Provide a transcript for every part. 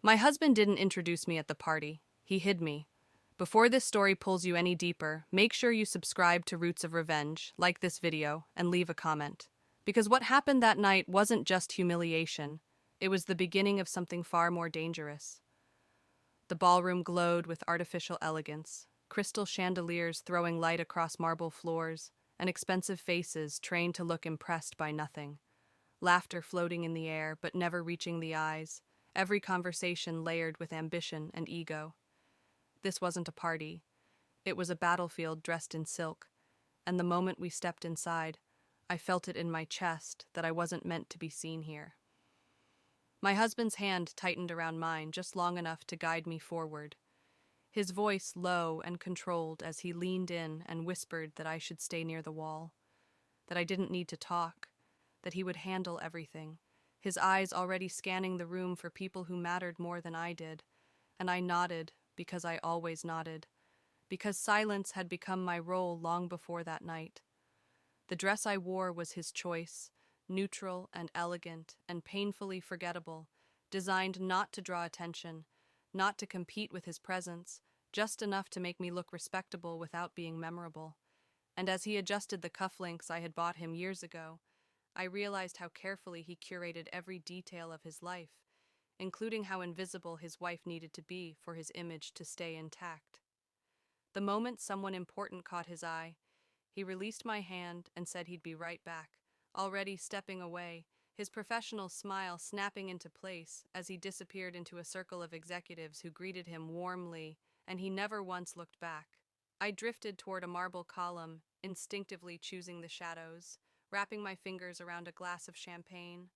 My husband didn't introduce me at the party. He hid me. Before this story pulls you any deeper, make sure you subscribe to Roots of Revenge, like this video, and leave a comment. Because what happened that night wasn't just humiliation. It was the beginning of something far more dangerous. The ballroom glowed with artificial elegance, crystal chandeliers throwing light across marble floors, and expensive faces trained to look impressed by nothing. Laughter floating in the air, but never reaching the eyes, every conversation layered with ambition and ego. This wasn't a party. It was a battlefield dressed in silk, and the moment we stepped inside, I felt it in my chest that I wasn't meant to be seen here. My husband's hand tightened around mine just long enough to guide me forward. His voice low and controlled as he leaned in and whispered that I should stay near the wall, that I didn't need to talk, that he would handle everything, his eyes already scanning the room for people who mattered more than I did, and I nodded because I always nodded, because silence had become my role long before that night. The dress I wore was his choice, neutral and elegant and painfully forgettable, designed not to draw attention, not to compete with his presence, just enough to make me look respectable without being memorable. And as he adjusted the cufflinks I had bought him years ago, I realized how carefully he curated every detail of his life, including how invisible his wife needed to be for his image to stay intact. The moment someone important caught his eye, he released my hand and said he'd be right back, already stepping away, his professional smile snapping into place as he disappeared into a circle of executives who greeted him warmly, and he never once looked back. I drifted toward a marble column, instinctively choosing the shadows, wrapping my fingers around a glass of champagne.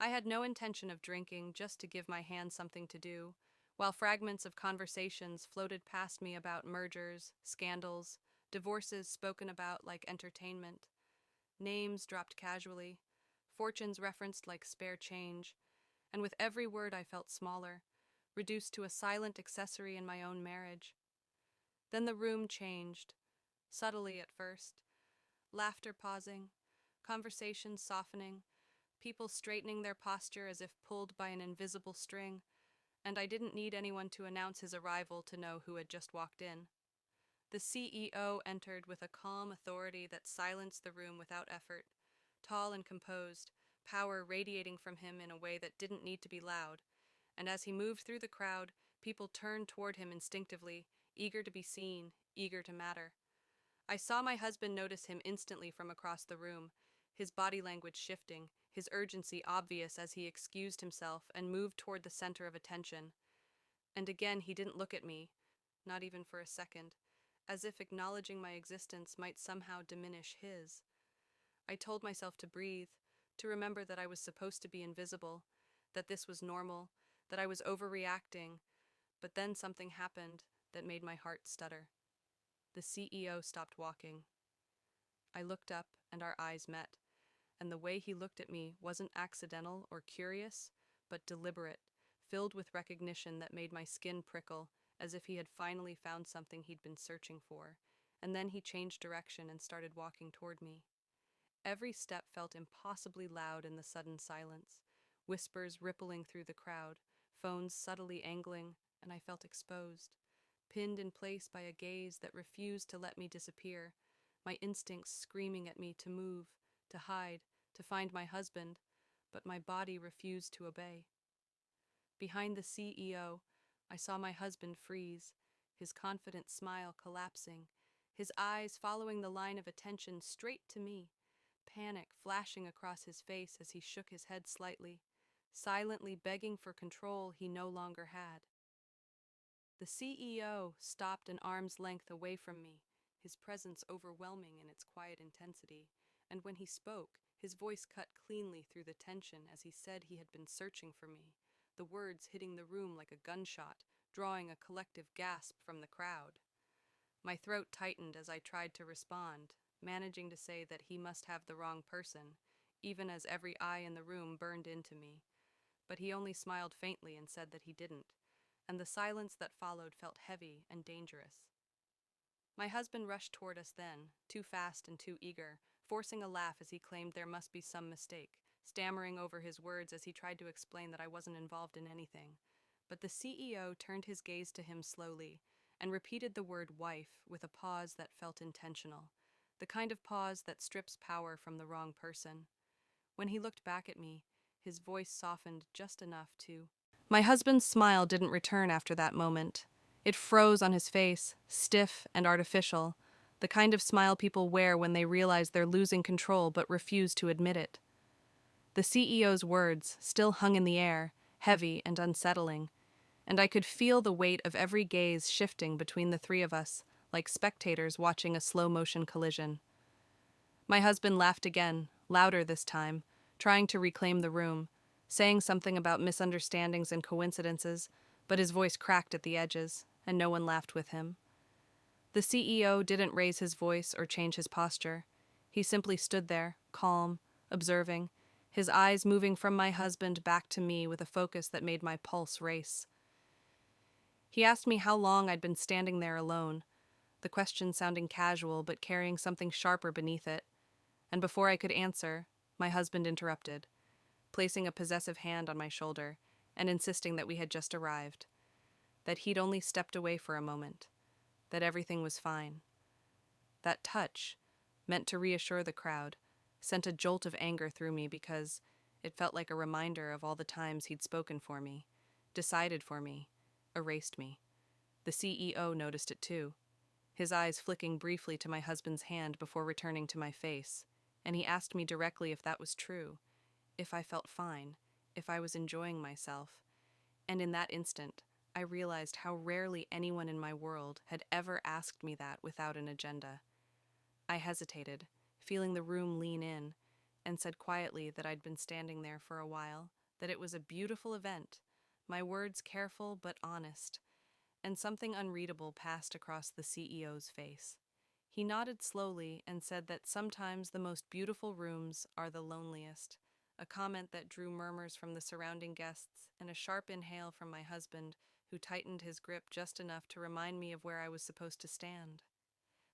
I had no intention of drinking, just to give my hand something to do, while fragments of conversations floated past me about mergers, scandals, divorces spoken about like entertainment, names dropped casually, fortunes referenced like spare change, and with every word I felt smaller, reduced to a silent accessory in my own marriage. Then the room changed, subtly at first, laughter pausing, conversations softening, people straightening their posture as if pulled by an invisible string, and I didn't need anyone to announce his arrival to know who had just walked in. The CEO entered with a calm authority that silenced the room without effort, tall and composed, power radiating from him in a way that didn't need to be loud, and as he moved through the crowd, people turned toward him instinctively, eager to be seen, eager to matter. I saw my husband notice him instantly from across the room, his body language shifting, his urgency obvious as he excused himself and moved toward the center of attention. And again he didn't look at me, not even for a second, as if acknowledging my existence might somehow diminish his. I told myself to breathe, to remember that I was supposed to be invisible, that this was normal, that I was overreacting, but then something happened that made my heart stutter. The CEO stopped walking. I looked up and our eyes met, and the way he looked at me wasn't accidental or curious, but deliberate, filled with recognition that made my skin prickle, as if he had finally found something he'd been searching for, and then he changed direction and started walking toward me. Every step felt impossibly loud in the sudden silence, whispers rippling through the crowd, phones subtly angling, and I felt exposed, pinned in place by a gaze that refused to let me disappear, my instincts screaming at me to move, to hide, to find my husband, but my body refused to obey. Behind the CEO, I saw my husband freeze, his confident smile collapsing, his eyes following the line of attention straight to me, panic flashing across his face as he shook his head slightly, silently begging for control he no longer had. The CEO stopped an arm's length away from me, his presence overwhelming in its quiet intensity, and when he spoke, his voice cut cleanly through the tension as he said he had been searching for me, the words hitting the room like a gunshot, drawing a collective gasp from the crowd. My throat tightened as I tried to respond, managing to say that he must have the wrong person, even as every eye in the room burned into me. But he only smiled faintly and said that he didn't, and the silence that followed felt heavy and dangerous. My husband rushed toward us then, too fast and too eager, forcing a laugh as he claimed there must be some mistake, stammering over his words as he tried to explain that I wasn't involved in anything, but the CEO turned his gaze to him slowly and repeated the word wife with a pause that felt intentional, the kind of pause that strips power from the wrong person. When he looked back at me, his voice softened just enough to. My husband's smile didn't return after that moment. It froze on his face, stiff and artificial, the kind of smile people wear when they realize they're losing control but refuse to admit it. The CEO's words still hung in the air, heavy and unsettling, and I could feel the weight of every gaze shifting between the three of us, like spectators watching a slow-motion collision. My husband laughed again, louder this time, trying to reclaim the room, saying something about misunderstandings and coincidences, but his voice cracked at the edges, and no one laughed with him. The CEO didn't raise his voice or change his posture. He simply stood there, calm, observing, his eyes moving from my husband back to me with a focus that made my pulse race. He asked me how long I'd been standing there alone, the question sounding casual but carrying something sharper beneath it. And before I could answer, my husband interrupted, placing a possessive hand on my shoulder and insisting that we had just arrived, that he'd only stepped away for a moment, that everything was fine. That touch, meant to reassure the crowd, sent a jolt of anger through me because it felt like a reminder of all the times he'd spoken for me, decided for me, erased me. The CEO noticed it too, his eyes flicking briefly to my husband's hand before returning to my face, and he asked me directly if that was true, if I felt fine, if I was enjoying myself. And in that instant, I realized how rarely anyone in my world had ever asked me that without an agenda. I hesitated, feeling the room lean in, and said quietly that I'd been standing there for a while, that it was a beautiful event, my words careful but honest, and something unreadable passed across the CEO's face. He nodded slowly and said that sometimes the most beautiful rooms are the loneliest, a comment that drew murmurs from the surrounding guests and a sharp inhale from my husband, who tightened his grip just enough to remind me of where I was supposed to stand.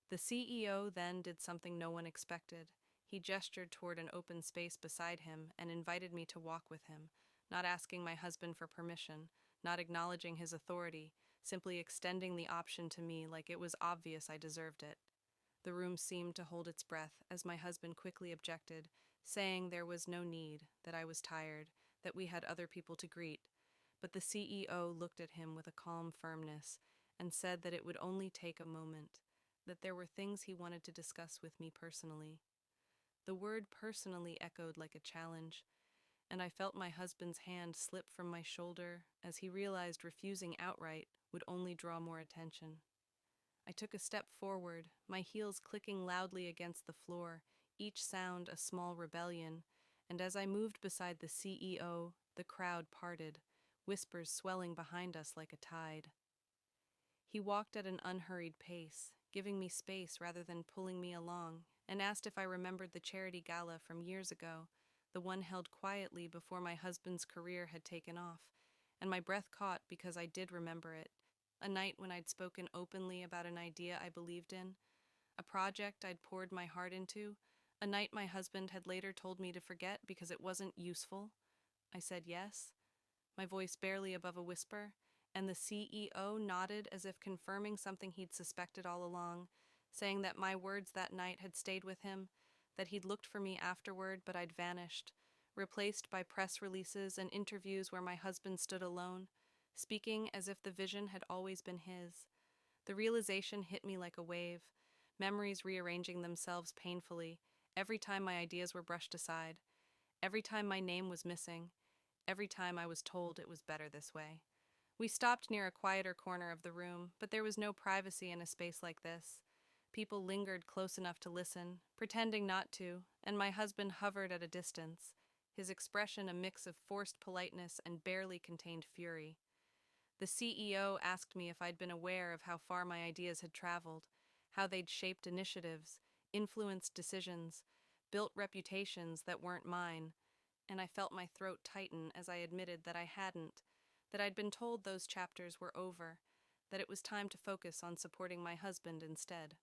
The CEO then did something no one expected. He gestured toward an open space beside him and invited me to walk with him, not asking my husband for permission, not acknowledging his authority, simply extending the option to me like it was obvious I deserved it. The room seemed to hold its breath as my husband quickly objected, saying there was no need, that I was tired, that we had other people to greet. But the CEO looked at him with a calm firmness and said that it would only take a moment, that there were things he wanted to discuss with me personally. The word personally echoed like a challenge, and I felt my husband's hand slip from my shoulder as he realized refusing outright would only draw more attention. I took a step forward, my heels clicking loudly against the floor, each sound a small rebellion, and as I moved beside the CEO, the crowd parted, whispers swelling behind us like a tide. He walked at an unhurried pace, giving me space rather than pulling me along, and asked if I remembered the charity gala from years ago, the one held quietly before my husband's career had taken off, and my breath caught because I did remember it. A night when I'd spoken openly about an idea I believed in, a project I'd poured my heart into, a night my husband had later told me to forget because it wasn't useful. I said yes, my voice barely above a whisper, and the CEO nodded as if confirming something he'd suspected all along, saying that my words that night had stayed with him, that he'd looked for me afterward but I'd vanished, replaced by press releases and interviews where my husband stood alone, speaking as if the vision had always been his. The realization hit me like a wave, memories rearranging themselves painfully, every time my ideas were brushed aside, every time my name was missing, every time I was told it was better this way. We stopped near a quieter corner of the room, but there was no privacy in a space like this. People lingered close enough to listen, pretending not to, and my husband hovered at a distance, his expression a mix of forced politeness and barely contained fury. The CEO asked me if I'd been aware of how far my ideas had traveled, how they'd shaped initiatives, influenced decisions, built reputations that weren't mine, and I felt my throat tighten as I admitted that I hadn't, that I'd been told those chapters were over, that it was time to focus on supporting my husband instead.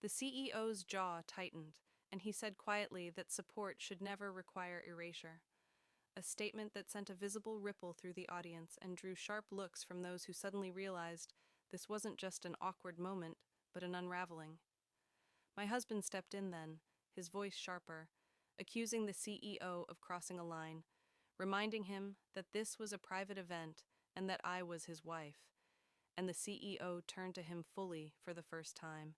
The CEO's jaw tightened, and he said quietly that support should never require erasure. a statement that sent a visible ripple through the audience and drew sharp looks from those who suddenly realized this wasn't just an awkward moment, but an unraveling. My husband stepped in then, his voice sharper, accusing the CEO of crossing a line, reminding him that this was a private event and that I was his wife. And the CEO turned to him fully for the first time,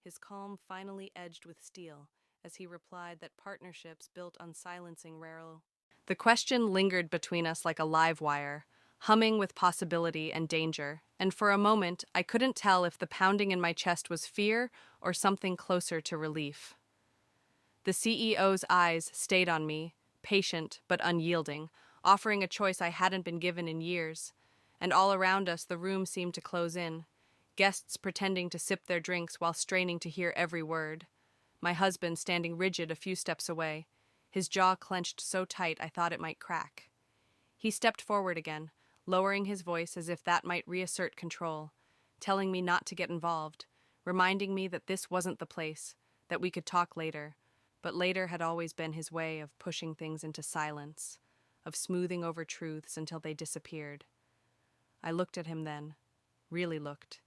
his calm finally edged with steel, as he replied that partnerships built on silencing rare. The question lingered between us like a live wire, humming with possibility and danger, and for a moment I couldn't tell if the pounding in my chest was fear or something closer to relief. The CEO's eyes stayed on me, patient but unyielding, offering a choice I hadn't been given in years, and all around us the room seemed to close in, guests pretending to sip their drinks while straining to hear every word. My husband standing rigid a few steps away, his jaw clenched so tight I thought it might crack. He stepped forward again, lowering his voice as if that might reassert control, telling me not to get involved, reminding me that this wasn't the place, that we could talk later. But later had always been his way of pushing things into silence, of smoothing over truths until they disappeared. I looked at him then, really looked,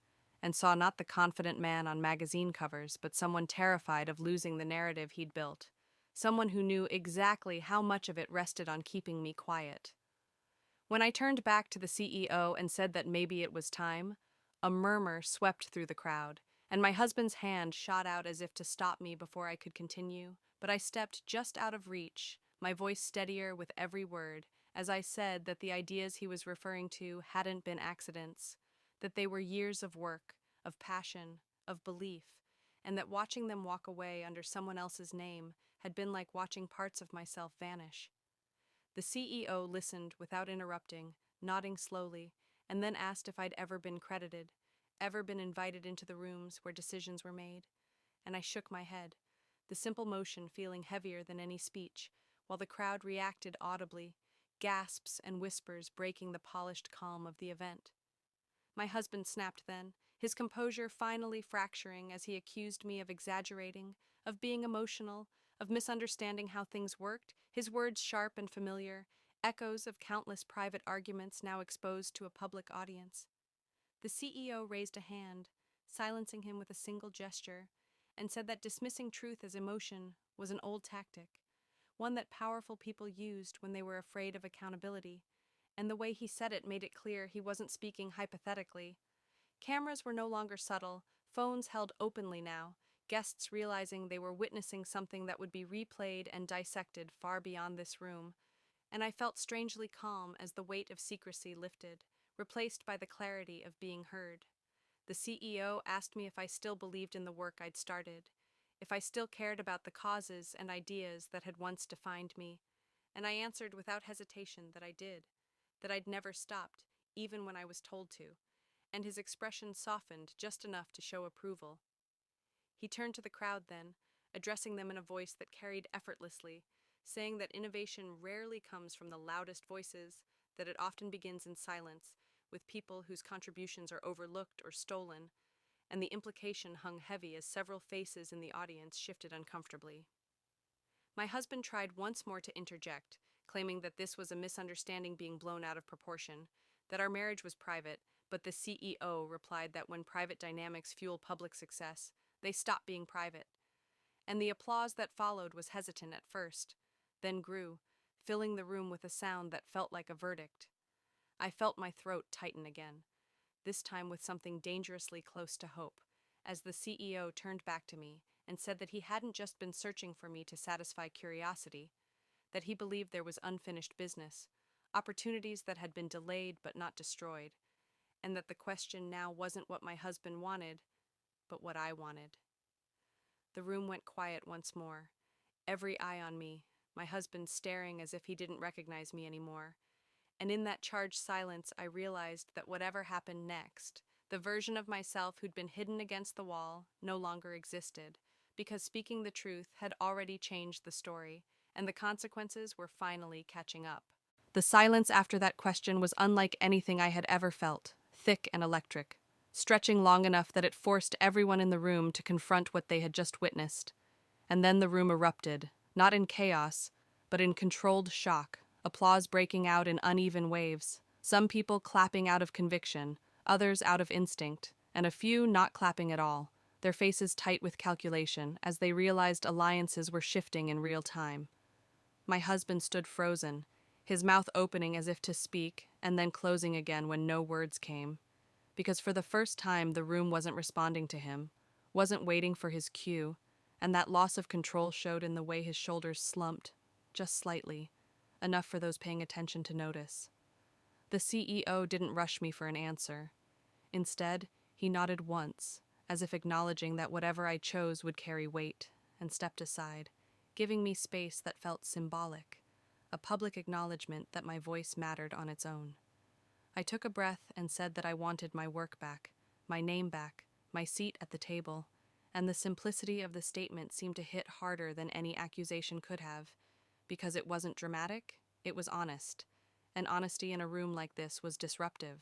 and saw not the confident man on magazine covers, but someone terrified of losing the narrative he'd built, someone who knew exactly how much of it rested on keeping me quiet. When I turned back to the CEO and said that maybe it was time, a murmur swept through the crowd, and my husband's hand shot out as if to stop me before I could continue, but I stepped just out of reach, my voice steadier with every word, as I said that the ideas he was referring to hadn't been accidents, that they were years of work, of passion, of belief, and that watching them walk away under someone else's name had been like watching parts of myself vanish. The CEO listened without interrupting, nodding slowly, and then asked if I'd ever been credited, ever been invited into the rooms where decisions were made. And I shook my head, the simple motion feeling heavier than any speech, while the crowd reacted audibly, gasps and whispers breaking the polished calm of the event. My husband snapped then, his composure finally fracturing as he accused me of exaggerating, of being emotional, of misunderstanding how things worked, his words sharp and familiar, echoes of countless private arguments now exposed to a public audience. The CEO raised a hand, silencing him with a single gesture, and said that dismissing truth as emotion was an old tactic, one that powerful people used when they were afraid of accountability, and the way he said it made it clear he wasn't speaking hypothetically. Cameras were no longer subtle, phones held openly now, guests realizing they were witnessing something that would be replayed and dissected far beyond this room, and I felt strangely calm as the weight of secrecy lifted, replaced by the clarity of being heard. The CEO asked me if I still believed in the work I'd started, if I still cared about the causes and ideas that had once defined me, and I answered without hesitation that I did, that I'd never stopped, even when I was told to, and his expression softened just enough to show approval. He turned to the crowd then, addressing them in a voice that carried effortlessly, saying that innovation rarely comes from the loudest voices, that it often begins in silence, with people whose contributions are overlooked or stolen, and the implication hung heavy as several faces in the audience shifted uncomfortably. My husband tried once more to interject, claiming that this was a misunderstanding being blown out of proportion, that our marriage was private, but the CEO replied that when private dynamics fuel public success, they stop being private. And the applause that followed was hesitant at first, then grew, filling the room with a sound that felt like a verdict. I felt my throat tighten again, this time with something dangerously close to hope, as the CEO turned back to me and said that he hadn't just been searching for me to satisfy curiosity, that he believed there was unfinished business, opportunities that had been delayed but not destroyed, and that the question now wasn't what my husband wanted, but what I wanted. The room went quiet once more, every eye on me, my husband staring as if he didn't recognize me anymore. And in that charged silence, I realized that whatever happened next, the version of myself who'd been hidden against the wall no longer existed, because speaking the truth had already changed the story, and the consequences were finally catching up. The silence after that question was unlike anything I had ever felt, thick and electric, stretching long enough that it forced everyone in the room to confront what they had just witnessed. And then the room erupted, not in chaos, but in controlled shock, applause breaking out in uneven waves, some people clapping out of conviction, others out of instinct, and a few not clapping at all, their faces tight with calculation as they realized alliances were shifting in real time. My husband stood frozen, his mouth opening as if to speak, and then closing again when no words came. Because for the first time the room wasn't responding to him, wasn't waiting for his cue, and that loss of control showed in the way his shoulders slumped, just slightly, enough for those paying attention to notice. The CEO didn't rush me for an answer. Instead, he nodded once, as if acknowledging that whatever I chose would carry weight, and stepped aside, giving me space that felt symbolic, a public acknowledgement that my voice mattered on its own. I took a breath and said that I wanted my work back, my name back, my seat at the table, and the simplicity of the statement seemed to hit harder than any accusation could have, because it wasn't dramatic, it was honest, and honesty in a room like this was disruptive.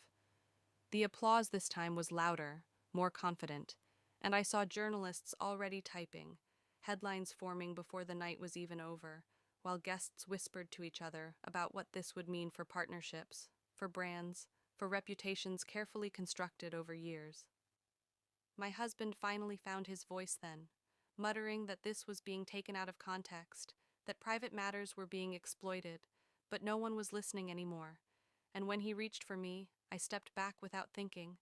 The applause this time was louder, more confident, and I saw journalists already typing, headlines forming before the night was even over, while guests whispered to each other about what this would mean for partnerships, for brands, for reputations carefully constructed over years. My husband finally found his voice then, muttering that this was being taken out of context, that private matters were being exploited, but no one was listening anymore. And when he reached for me, I stepped back without thinking,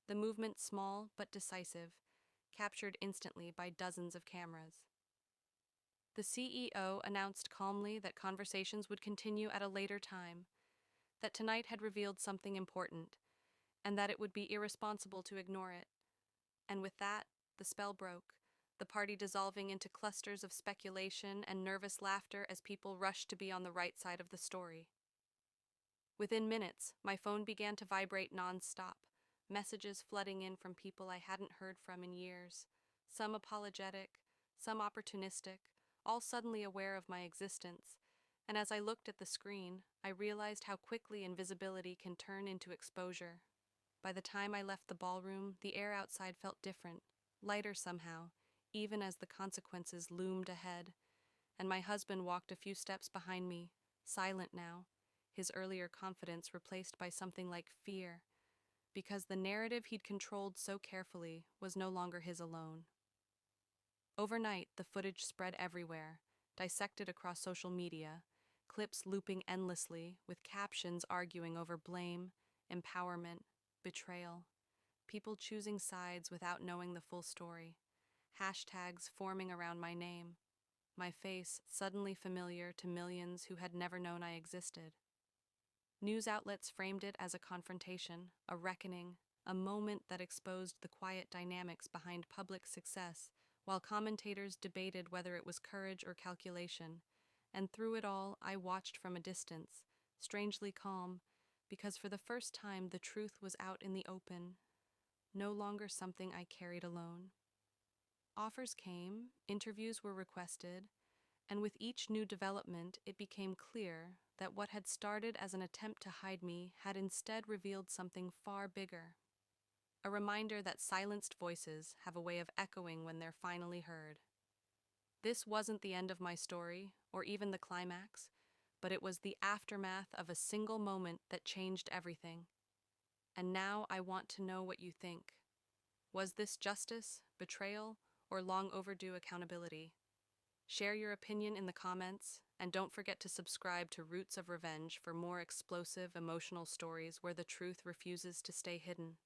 the movement small but decisive, captured instantly by dozens of cameras. The CEO announced calmly that conversations would continue at a later time, that tonight had revealed something important, and that it would be irresponsible to ignore it. And with that, the spell broke, the party dissolving into clusters of speculation and nervous laughter as people rushed to be on the right side of the story. Within minutes, my phone began to vibrate non-stop, messages flooding in from people I hadn't heard from in years, some apologetic, some opportunistic, all suddenly aware of my existence. And as I looked at the screen, I realized how quickly invisibility can turn into exposure. By the time I left the ballroom, the air outside felt different, lighter somehow, even as the consequences loomed ahead. And my husband walked a few steps behind me, silent now, his earlier confidence replaced by something like fear, because the narrative he'd controlled so carefully was no longer his alone. Overnight, the footage spread everywhere, dissected across social media, clips looping endlessly, with captions arguing over blame, empowerment, betrayal, people choosing sides without knowing the full story, hashtags forming around my name, my face suddenly familiar to millions who had never known I existed. News outlets framed it as a confrontation, a reckoning, a moment that exposed the quiet dynamics behind public success, while commentators debated whether it was courage or calculation. And through it all, I watched from a distance, strangely calm, because for the first time the truth was out in the open, no longer something I carried alone. Offers came, interviews were requested, and with each new development it became clear that what had started as an attempt to hide me had instead revealed something far bigger. A reminder that silenced voices have a way of echoing when they're finally heard. This wasn't the end of my story, or even the climax, but it was the aftermath of a single moment that changed everything. And now I want to know what you think. Was this justice, betrayal, or long overdue accountability? Share your opinion in the comments, and don't forget to subscribe to Roots of Revenge for more explosive, emotional stories where the truth refuses to stay hidden.